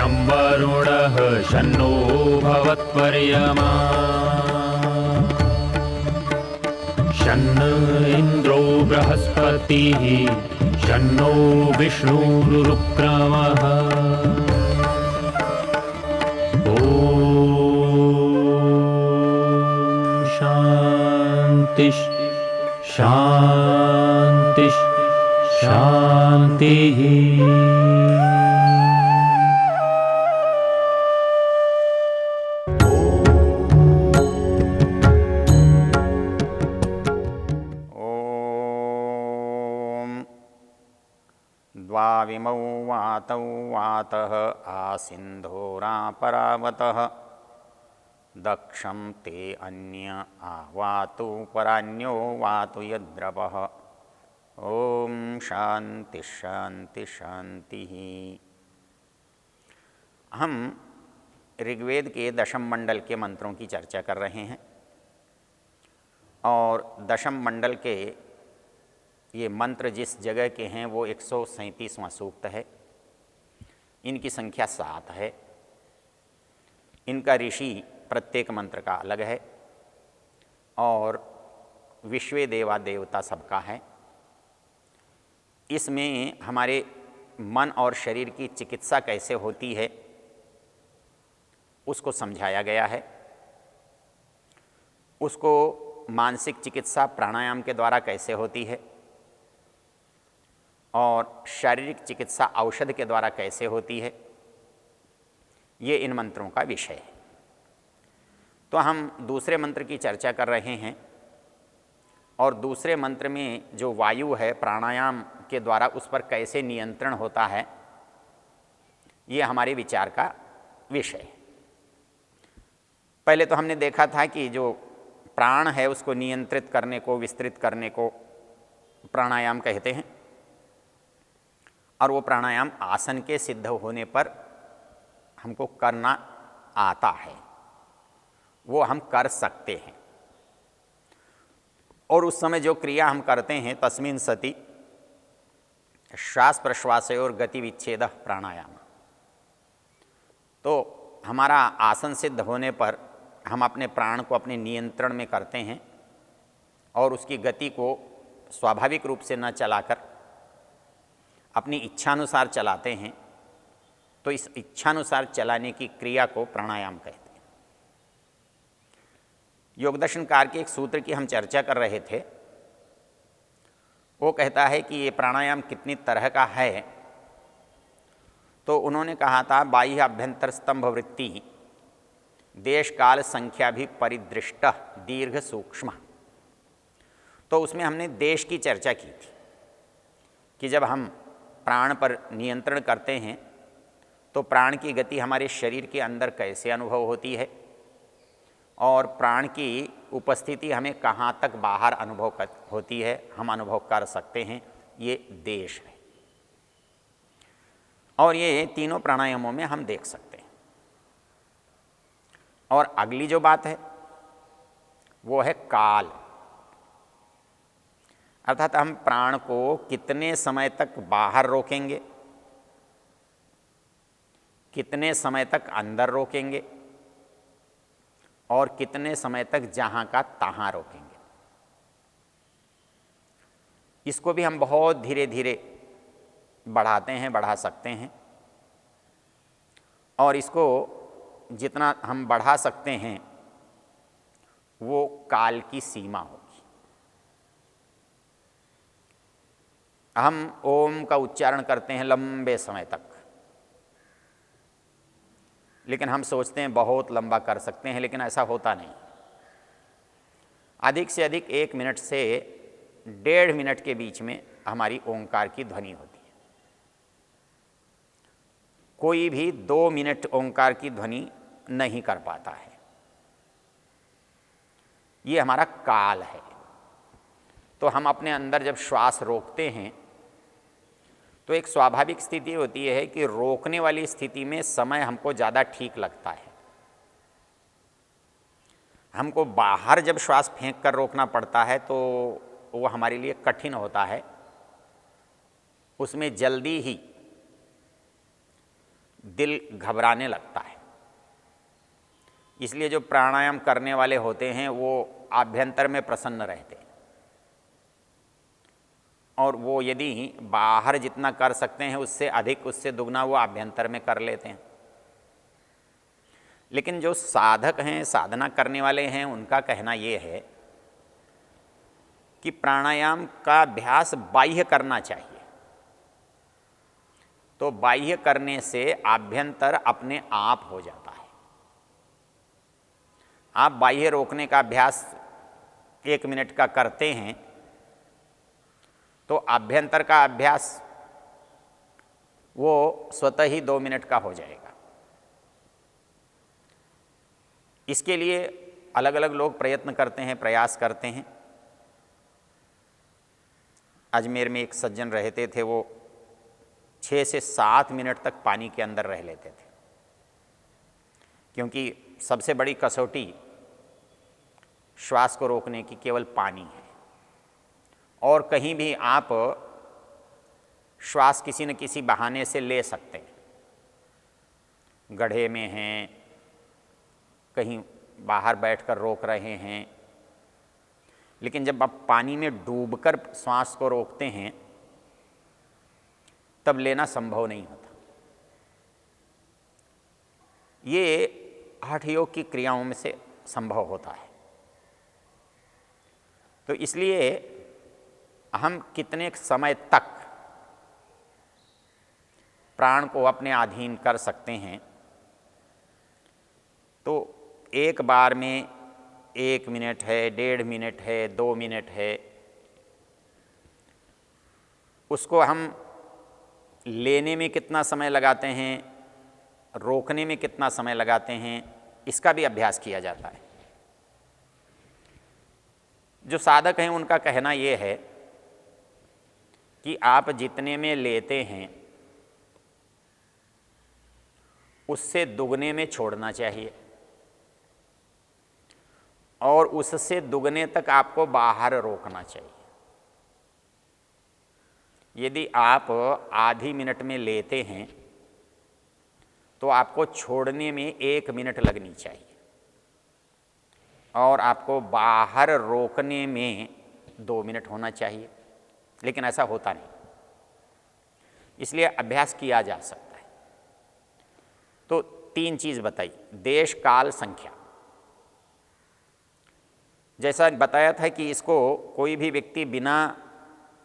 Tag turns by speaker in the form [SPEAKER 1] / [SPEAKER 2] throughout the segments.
[SPEAKER 1] शं वरुणः शन्नो भवत्वर्यमा शन्न इन्द्रो बृहस्पतिः शन्नो विष्णुरुक्रमः ॐ शान्ति शान्ति शान्तिः।
[SPEAKER 2] द्वाविमौ वातौ वातः आसिन्धोरापरावतः दक्षं ते अन्य आवातु परान्यो वातु यद्रवः। ओम शांति शांति शांति। हम ऋग्वेद के दशम मंडल के मंत्रों की चर्चा कर रहे हैं और दशम मंडल के ये मंत्र जिस जगह के हैं वो 137वां सूक्त है। इनकी संख्या 7 है। इनका ऋषि प्रत्येक मंत्र का अलग है और विश्वे देवा देवता सबका है। इसमें हमारे मन और शरीर की चिकित्सा कैसे होती है उसको समझाया गया है। उसको मानसिक चिकित्सा प्राणायाम के द्वारा कैसे होती है और शारीरिक चिकित्सा औषध के द्वारा कैसे होती है, ये इन मंत्रों का विषय है। तो हम दूसरे मंत्र की चर्चा कर रहे हैं और दूसरे मंत्र में जो वायु है प्राणायाम के द्वारा उस पर कैसे नियंत्रण होता है, ये हमारे विचार का विषय है। पहले तो हमने देखा था कि जो प्राण है उसको नियंत्रित करने को, विस्तृत करने को प्राणायाम कहते हैं और वो प्राणायाम आसन के सिद्ध होने पर हमको करना आता है, वो हम कर सकते हैं। और उस समय जो क्रिया हम करते हैं तस्मिन् सति श्वास प्रश्वासयोर गति विच्छेद प्राणायाम। तो हमारा आसन सिद्ध होने पर हम अपने प्राण को अपने नियंत्रण में करते हैं और उसकी गति को स्वाभाविक रूप से न चलाकर अपनी इच्छानुसार चलाते हैं। तो इस इच्छानुसार चलाने की क्रिया को प्राणायाम कहते हैं। योगदर्शनकार के एक सूत्र की हम चर्चा कर रहे थे। वो कहता है कि ये प्राणायाम कितनी तरह का है। तो उन्होंने कहा था बाह्य अभ्यंतर स्तंभ वृत्ति देश काल संख्या भी परिदृष्ट दीर्घ सूक्ष्म। तो उसमें हमने देश की चर्चा की थी कि जब हम प्राण पर नियंत्रण करते हैं तो प्राण की गति हमारे शरीर के अंदर कैसे अनुभव होती है और प्राण की उपस्थिति हमें कहाँ तक बाहर अनुभव होती है, हम अनुभव कर सकते हैं, ये देश है। और ये तीनों प्राणायामों में हम देख सकते हैं। और अगली जो बात है वो है काल, अर्थात हम प्राण को कितने समय तक बाहर रोकेंगे, कितने समय तक अंदर रोकेंगे और कितने समय तक जहाँ का तहाँ रोकेंगे। इसको भी हम बहुत धीरे धीरे बढ़ाते हैं, बढ़ा सकते हैं। और इसको जितना हम बढ़ा सकते हैं वो काल की सीमा होगी। हम ओम का उच्चारण करते हैं लंबे समय तक, लेकिन हम सोचते हैं बहुत लंबा कर सकते हैं, लेकिन ऐसा होता नहीं। अधिक से अधिक 1 मिनट से 1.5 मिनट के बीच में हमारी ओंकार की ध्वनि होती है। कोई भी 2 मिनट ओंकार की ध्वनि नहीं कर पाता है। ये हमारा काल है। तो हम अपने अंदर जब श्वास रोकते हैं तो एक स्वाभाविक स्थिति होती है कि रोकने वाली स्थिति में समय हमको ज़्यादा ठीक लगता है। हमको बाहर जब श्वास फेंक कर रोकना पड़ता है तो वो हमारे लिए कठिन होता है। उसमें जल्दी ही दिल घबराने लगता है। इसलिए जो प्राणायाम करने वाले होते हैं वो आभ्यंतर में प्रसन्न रहते हैं, और वो यदि बाहर जितना कर सकते हैं उससे अधिक, उससे दुगना वो आभ्यंतर में कर लेते हैं। लेकिन जो साधक हैं, साधना करने वाले हैं, उनका कहना ये है कि प्राणायाम का अभ्यास बाह्य करना चाहिए। तो बाह्य करने से आभ्यंतर अपने आप हो जाता है। आप बाह्य रोकने का अभ्यास 1 मिनट का करते हैं तो आभ्यंतर का अभ्यास वो स्वतः ही 2 मिनट का हो जाएगा। इसके लिए अलग अलग लोग प्रयत्न करते हैं, प्रयास करते हैं। अजमेर में एक सज्जन रहते थे, वो 6 से 7 मिनट तक पानी के अंदर रह लेते थे, क्योंकि सबसे बड़ी कसौटी श्वास को रोकने की केवल पानी है। और कहीं भी आप श्वास किसी न किसी बहाने से ले सकते हैं, गड्ढे में हैं, कहीं बाहर बैठकर रोक रहे हैं, लेकिन जब आप पानी में डूबकर श्वास को रोकते हैं तब लेना संभव नहीं होता। ये हठ योग की क्रियाओं में से संभव होता है। तो इसलिए हम कितने समय तक प्राण को अपने अधीन कर सकते हैं, तो एक बार में 1 मिनट है, 1.5 मिनट है, 2 मिनट है, उसको हम लेने में कितना समय लगाते हैं, रोकने में कितना समय लगाते हैं, इसका भी अभ्यास किया जाता है। जो साधक हैं उनका कहना ये है कि आप जितने में लेते हैं उससे दुगने में छोड़ना चाहिए, और उससे दुगने तक आपको बाहर रोकना चाहिए। यदि आप आधी मिनट में लेते हैं तो आपको छोड़ने में 1 मिनट लगनी चाहिए, और आपको बाहर रोकने में 2 मिनट होना चाहिए। लेकिन ऐसा होता नहीं, इसलिए अभ्यास किया जा सकता है। तो 3 चीज़ बताई, देश, काल, संख्या। जैसा बताया था कि इसको कोई भी व्यक्ति बिना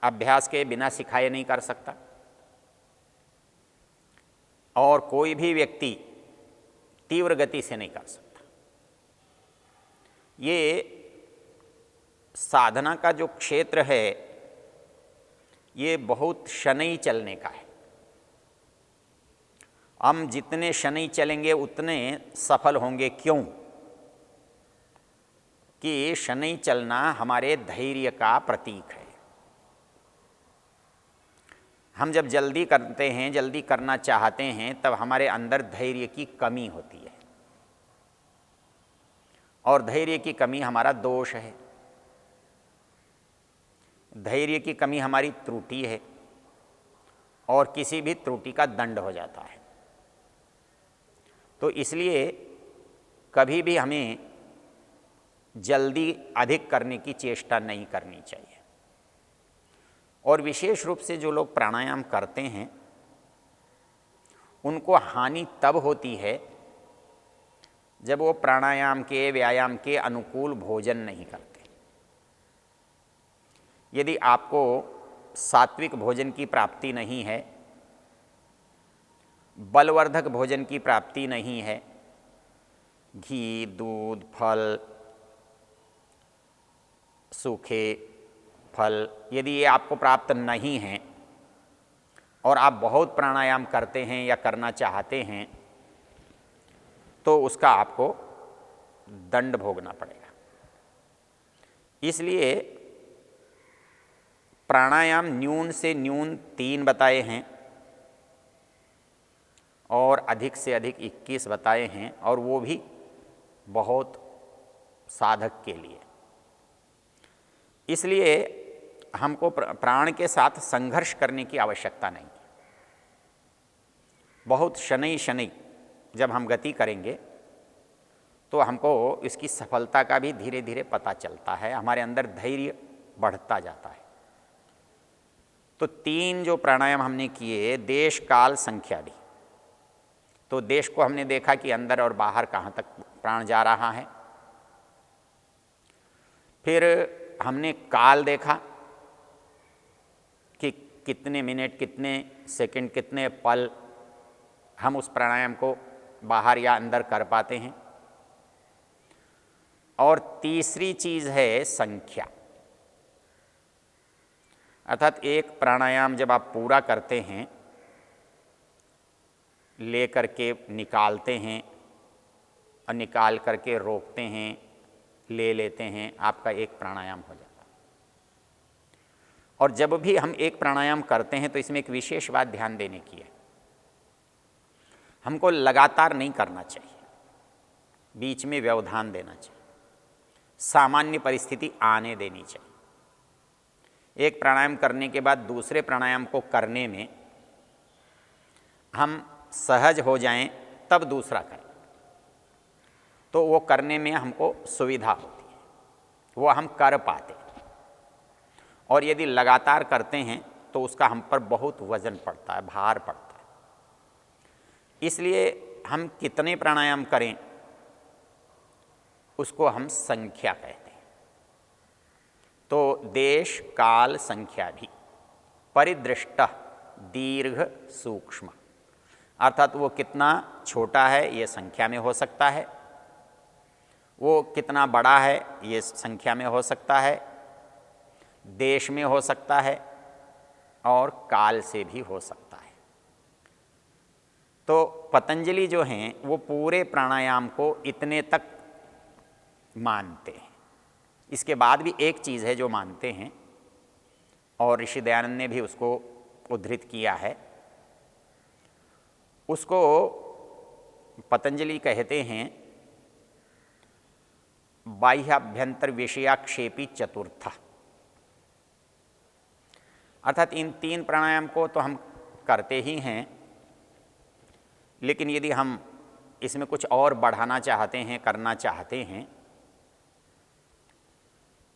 [SPEAKER 2] अभ्यास के, बिना सिखाए नहीं कर सकता, और कोई भी व्यक्ति तीव्र गति से नहीं कर सकता। ये साधना का जो क्षेत्र है ये बहुत शनैः चलने का है। हम जितने शनैः चलेंगे उतने सफल होंगे। क्यों? कि शनैः चलना हमारे धैर्य का प्रतीक है। हम जब जल्दी करते हैं, जल्दी करना चाहते हैं, तब हमारे अंदर धैर्य की कमी होती है, और धैर्य की कमी हमारा दोष है। धैर्य की कमी हमारी त्रुटि है, और किसी भी त्रुटि का दंड हो जाता है। तो इसलिए कभी भी हमें जल्दी अधिक करने की चेष्टा नहीं करनी चाहिए। और विशेष रूप से जो लोग प्राणायाम करते हैं उनको हानि तब होती है जब वो प्राणायाम के, व्यायाम के अनुकूल भोजन नहीं करते। यदि आपको सात्विक भोजन की प्राप्ति नहीं है, बलवर्धक भोजन की प्राप्ति नहीं है, घी, दूध, फल, सूखे फल, यदि ये आपको प्राप्त नहीं हैं और आप बहुत प्राणायाम करते हैं या करना चाहते हैं, तो उसका आपको दंड भोगना पड़ेगा। इसलिए प्राणायाम न्यून से न्यून 3 बताए हैं और अधिक से अधिक 21 बताए हैं, और वो भी बहुत साधक के लिए। इसलिए हमको प्राण के साथ संघर्ष करने की आवश्यकता नहीं है। बहुत शनै शनै जब हम गति करेंगे तो हमको इसकी सफलता का भी धीरे धीरे पता चलता है, हमारे अंदर धैर्य बढ़ता जाता है। तो 3 जो प्राणायाम हमने किए, देश काल संख्या भी, तो देश को हमने देखा कि अंदर और बाहर कहाँ तक प्राण जा रहा है। फिर हमने काल देखा कि कितने मिनट, कितने सेकंड, कितने पल हम उस प्राणायाम को बाहर या अंदर कर पाते हैं। और तीसरी चीज़ है संख्या, अर्थात एक प्राणायाम जब आप पूरा करते हैं, ले करके निकालते हैं और निकाल करके रोकते हैं, ले लेते हैं, आपका एक प्राणायाम हो जाता है। और जब भी हम एक प्राणायाम करते हैं तो इसमें एक विशेष बात ध्यान देने की है, हमको लगातार नहीं करना चाहिए, बीच में व्यवधान देना चाहिए, सामान्य परिस्थिति आने देनी चाहिए। एक प्राणायाम करने के बाद दूसरे प्राणायाम को करने में हम सहज हो जाएं, तब दूसरा करें, तो वो करने में हमको सुविधा होती है, वो हम कर पाते हैं। और यदि लगातार करते हैं तो उसका हम पर बहुत वजन पड़ता है, भार पड़ता है। इसलिए हम कितने प्राणायाम करें उसको हम संख्या कहते हैं। तो देश काल संख्या भी, परिदृष्ट दीर्घ सूक्ष्म, अर्थात वो कितना छोटा है ये संख्या में हो सकता है, वो कितना बड़ा है ये संख्या में हो सकता है, देश में हो सकता है और काल से भी हो सकता है। तो पतंजलि जो हैं वो पूरे प्राणायाम को इतने तक मानते हैं। इसके बाद भी एक चीज़ है जो मानते हैं, और ऋषि दयानंद ने भी उसको उद्धृत किया है, उसको पतंजलि कहते हैं बाह्याभ्यंतर विषयाक्षेपी चतुर्थ। अर्थात इन 3 प्राणायाम को तो हम करते ही हैं, लेकिन यदि हम इसमें कुछ और बढ़ाना चाहते हैं, करना चाहते हैं,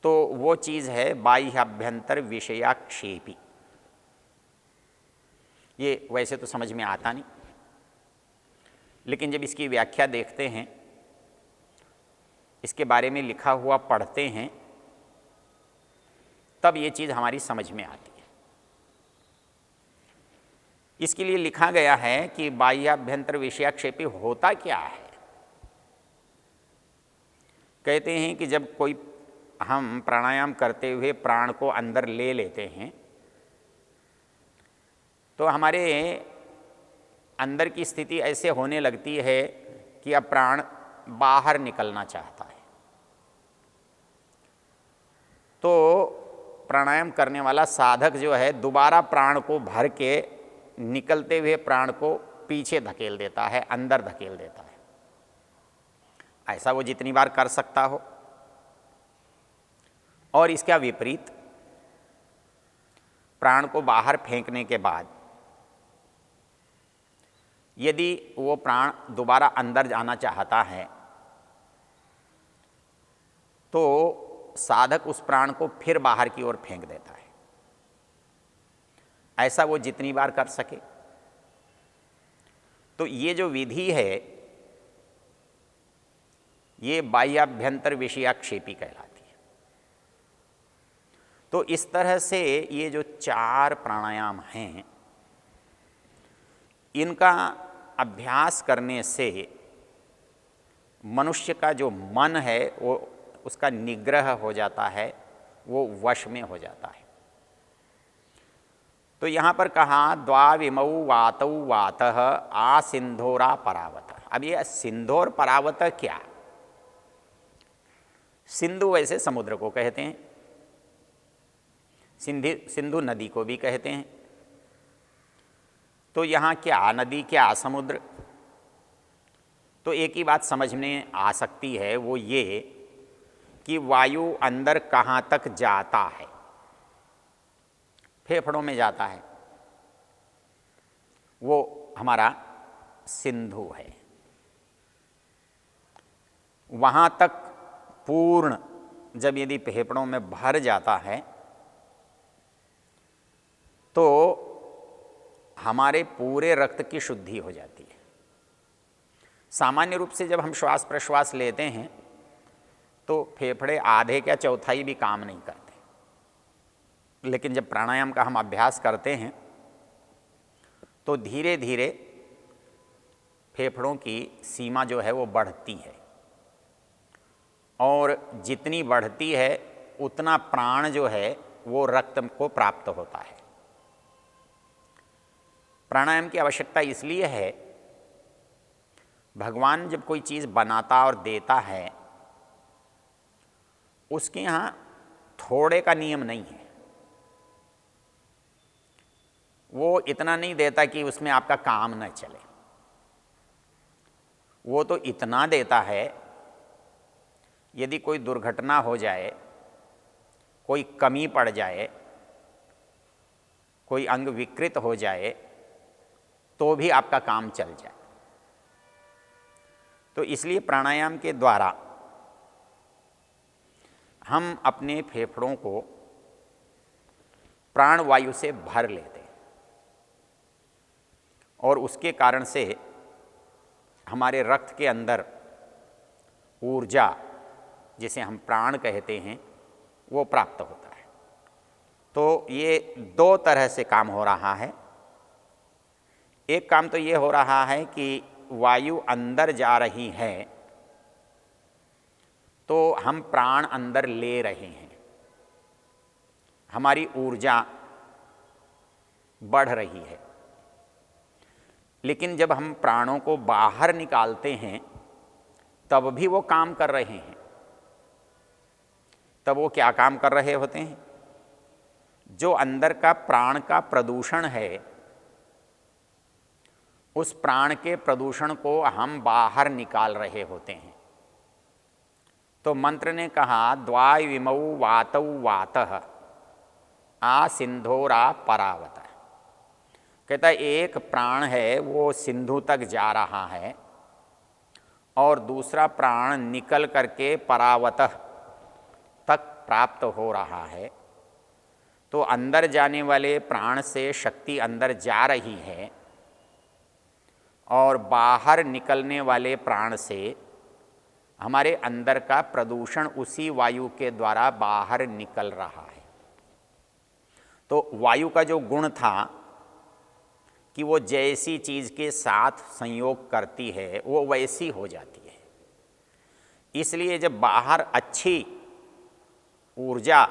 [SPEAKER 2] तो वो चीज़ है बाह्याभ्यंतर विषयाक्षेपी। ये वैसे तो समझ में आता नहीं, लेकिन जब इसकी व्याख्या देखते हैं, इसके बारे में लिखा हुआ पढ़ते हैं, तब ये चीज़ हमारी समझ में आती है। इसके लिए लिखा गया है कि बाह्याभ्यंतर विषयाक्षेपी होता क्या है। कहते हैं कि जब कोई हम प्राणायाम करते हुए प्राण को अंदर ले लेते हैं, तो हमारे अंदर की स्थिति ऐसे होने लगती है कि अब प्राण बाहर निकलना चाहता है। तो प्राणायाम करने वाला साधक जो है दोबारा प्राण को भर के निकलते हुए प्राण को पीछे धकेल देता है, अंदर धकेल देता है। ऐसा वो जितनी बार कर सकता हो। और इसका विपरीत, प्राण को बाहर फेंकने के बाद यदि वो प्राण दोबारा अंदर जाना चाहता है, तो साधक उस प्राण को फिर बाहर की ओर फेंक देता है। ऐसा वो जितनी बार कर सके। तो ये जो विधि है ये बाह्याभ्यंतर विषयाक्षेपी कहलाती है। तो इस तरह से ये जो 4 प्राणायाम हैं, इनका अभ्यास करने से मनुष्य का जो मन है वो उसका निग्रह हो जाता है, वो वश में हो जाता है। तो यहाँ पर कहा द्वाविमौ वातौ वातः आसिंधोरा परावत। अब ये सिंधोर परावत क्या? सिंधु वैसे समुद्र को कहते हैं, सिंधु नदी को भी कहते हैं। तो यहाँ क्या नदी क्या समुद्र? तो एक ही बात समझ में आ सकती है, वो ये कि वायु अंदर कहाँ तक जाता है। फेफड़ों में जाता है, वो हमारा सिंधु है। वहाँ तक पूर्ण जब यदि फेफड़ों में भर जाता है तो हमारे पूरे रक्त की शुद्धि हो जाती है। सामान्य रूप से जब हम श्वास प्रश्वास लेते हैं तो फेफड़े आधे क्या चौथाई भी काम नहीं करते, लेकिन जब प्राणायाम का हम अभ्यास करते हैं तो धीरे धीरे फेफड़ों की सीमा जो है वो बढ़ती है, और जितनी बढ़ती है उतना प्राण जो है वो रक्त को प्राप्त होता है। प्राणायाम की आवश्यकता इसलिए है, भगवान जब कोई चीज़ बनाता और देता है उसके यहाँ थोड़े का नियम नहीं है। वो इतना नहीं देता कि उसमें आपका काम न चले, वो तो इतना देता है यदि कोई दुर्घटना हो जाए, कोई कमी पड़ जाए, कोई अंग विकृत हो जाए तो भी आपका काम चल जाए। तो इसलिए प्राणायाम के द्वारा हम अपने फेफड़ों को प्राणवायु से भर लेते हैं और उसके कारण से हमारे रक्त के अंदर ऊर्जा, जिसे हम प्राण कहते हैं, वो प्राप्त होता है। तो ये दो तरह से काम हो रहा है। एक काम तो ये हो रहा है कि वायु अंदर जा रही है तो हम प्राण अंदर ले रहे हैं, हमारी ऊर्जा बढ़ रही है। लेकिन जब हम प्राणों को बाहर निकालते हैं तब भी वो काम कर रहे हैं। तब वो क्या काम कर रहे होते हैं? जो अंदर का प्राण का प्रदूषण है, उस प्राण के प्रदूषण को हम बाहर निकाल रहे होते हैं। तो मंत्र ने कहा द्वाविमौ वातौ वातः आ सिंधोरा परावत। कहता है एक प्राण है वो सिंधु तक जा रहा है और दूसरा प्राण निकल करके परावत तक प्राप्त हो रहा है। तो अंदर जाने वाले प्राण से शक्ति अंदर जा रही है और बाहर निकलने वाले प्राण से हमारे अंदर का प्रदूषण उसी वायु के द्वारा बाहर निकल रहा है। तो वायु का जो गुण था कि वो जैसी चीज़ के साथ संयोग करती है वो वैसी हो जाती है। इसलिए जब बाहर अच्छी ऊर्जा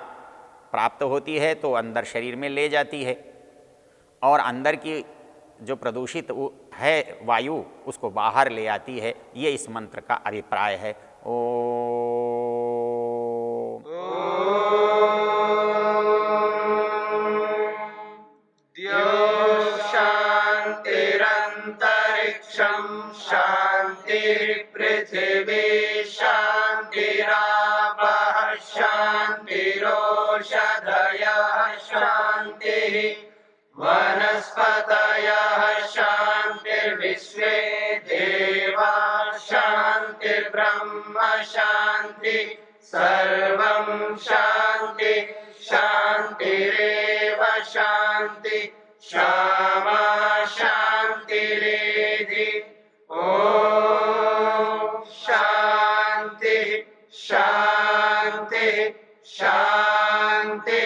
[SPEAKER 2] प्राप्त होती है तो अंदर शरीर में ले जाती है, और अंदर की जो प्रदूषित है वायु उसको बाहर ले आती है। ये इस मंत्र का अभिप्राय है।
[SPEAKER 3] शांतिरंतरिक्षं शांतिर्पृथिवी शांतिरापः शांतिरोषधयः शांतिः वनस्पतयः शांतिर्विश्वे देवा शांतिर्ब्रह्म शांति सर्वं शांति शांतिरेव शांति क्षमा शांतिरेधि। ओम शांति शांति शांति।